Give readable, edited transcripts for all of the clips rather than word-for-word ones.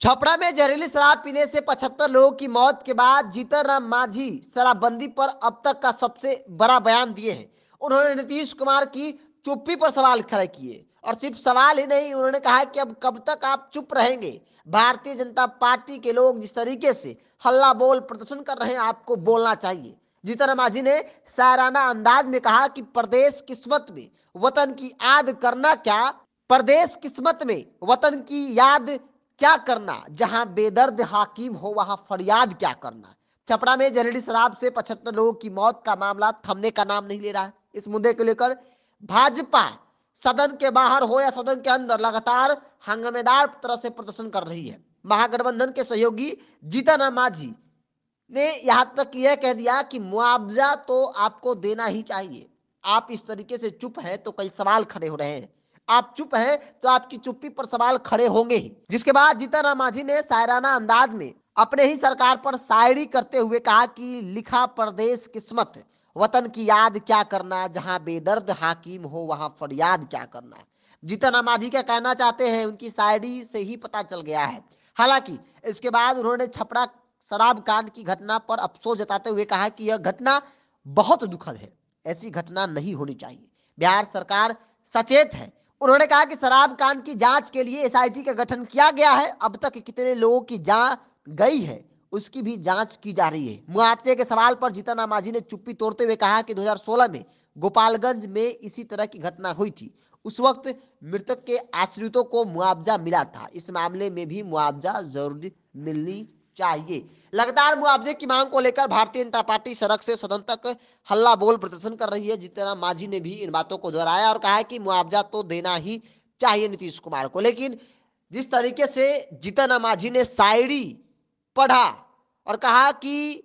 छपरा में जहरीली शराब पीने से 75 लोगों की मौत के बाद जीतन राम मांझी शराबबंदी पर अब तक का सबसे बड़ा बयान दिए हैं। उन्होंने नीतीश कुमार की चुप्पी पर सवाल खड़े किए और सिर्फ सवाल ही नहीं, उन्होंने कहा कि अब कब तक आप चुप रहेंगे। भारतीय जनता पार्टी के लोग जिस तरीके से हल्ला बोल प्रदर्शन कर रहे हैं, आपको बोलना चाहिए। जीतन राम मांझी ने शायराना अंदाज में कहा कि प्रदेश किस्मत में वतन की याद करना क्या, प्रदेश किस्मत में वतन की याद क्या करना, जहां बेदर्द हाकिम हो वहां फरियाद क्या करना। छपरा में जहरीली शराब से 75 लोगों की मौत का मामला थमने का नाम नहीं ले रहा है। इस मुद्दे को लेकर भाजपा सदन के बाहर हो या सदन के अंदर लगातार हंगामेदार तरह से प्रदर्शन कर रही है। महागठबंधन के सहयोगी जीतन राम मांझी ने यहां तक यह कह दिया कि मुआवजा तो आपको देना ही चाहिए। आप इस तरीके से चुप हैं तो कई सवाल खड़े हो रहे हैं। आप चुप हैं तो आपकी चुप्पी पर सवाल खड़े होंगे ही। जिसके बाद जीतन राम मांझी ने शायराना अंदाज में अपने ही सरकार पर शायरी करते हुए कहा कि लिखा प्रदेश किस्मत, वतन की याद क्या करना, जहां बेदर्द हाकिम हो वहां फरियाद क्या करना। जीतन राम मांझी क्या कहना चाहते हैं उनकी शायरी से ही पता चल गया है। हालांकि इसके बाद उन्होंने छपरा शराब कांड की घटना पर अफसोस जताते हुए कहा कि यह घटना बहुत दुखद है, ऐसी घटना नहीं होनी चाहिए। बिहार सरकार सचेत है। उन्होंने कहा कि शराब कांड की जांच के लिए एसआईटी का गठन किया गया है। अब तक कितने लोगों की जान गई है उसकी भी जांच की जा रही है। मुआवजे के सवाल पर जीतन राम मांझी ने चुप्पी तोड़ते हुए कहा कि 2016 में गोपालगंज में इसी तरह की घटना हुई थी। उस वक्त मृतक के आश्रितों को मुआवजा मिला था। इस मामले में भी मुआवजा जरूरी मिलनी चाहिए। लगातार मुआवजे की मांग को लेकर भारतीय जनता पार्टी सड़क से सदन तक हल्ला बोल प्रदर्शन कर रही है। जीतन राम मांझी ने भी इन बातों को दोहराया और कहा कि मुआवजा तो देना ही चाहिए नीतीश कुमार को। लेकिन जिस तरीके से जीतन राम मांझी ने शायरी पढ़ा और कहा कि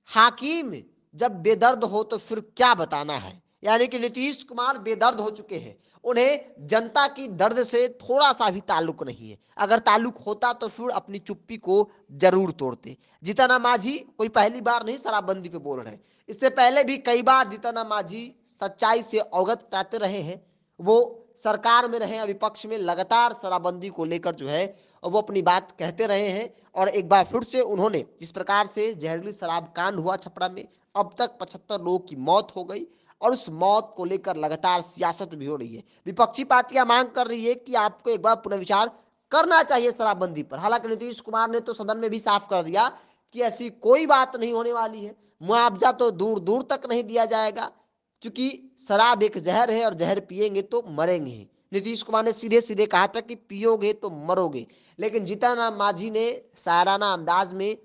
हाकिम जब बेदर्द हो तो फिर क्या बताना है, यानी कि नीतीश कुमार बेदर्द हो चुके हैं। उन्हें जनता की दर्द से थोड़ा सा भी ताल्लुक नहीं है। अगर ताल्लुक होता तो फिर अपनी चुप्पी को जरूर तोड़ते। जीतन राम मांझी कोई पहली बार नहीं शराबबंदी पे बोल रहे हैं। इससे पहले भी कई बार जीतन राम मांझी सच्चाई से अवगत कराते रहे हैं। वो सरकार में रहे, विपक्ष में लगातार शराबबंदी को लेकर जो है वो अपनी बात कहते रहे हैं। और एक बार फिर से उन्होंने जिस प्रकार से जहरीली शराब कांड हुआ छपरा में, अब तक 75 लोगों की मौत हो गई और उस मौत को लेकर लगातार सियासत भी हो रही है। विपक्षी पार्टियां मांग कर रही है कि आपको एक बार पुनर्विचार करना चाहिए शराबबंदी पर। हालांकि नीतीश कुमार ने तो सदन में भी साफ कर दिया कि ऐसी कोई बात नहीं होने वाली है। मुआवजा तो दूर दूर तक नहीं दिया जाएगा, क्योंकि शराब एक जहर है और जहर पिएंगे तो मरेंगे ही। नीतीश कुमार ने सीधे सीधे कहा था कि पियोगे तो मरोगे। लेकिन जीतन राम मांझी ने शायराना अंदाज में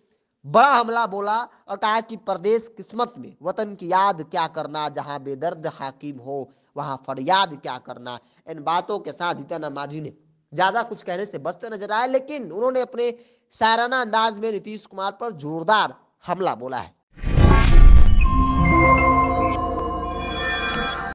बड़ा हमला बोला और कहा कि प्रदेश किस्मत में वतन की याद क्या करना, जहां बेदर्द हाकिम हो वहां फरियाद क्या करना। इन बातों के साथ जीतन राम मांझी ने ज्यादा कुछ कहने से बचते नजर आए, लेकिन उन्होंने अपने शायराना अंदाज में नीतीश कुमार पर जोरदार हमला बोला है।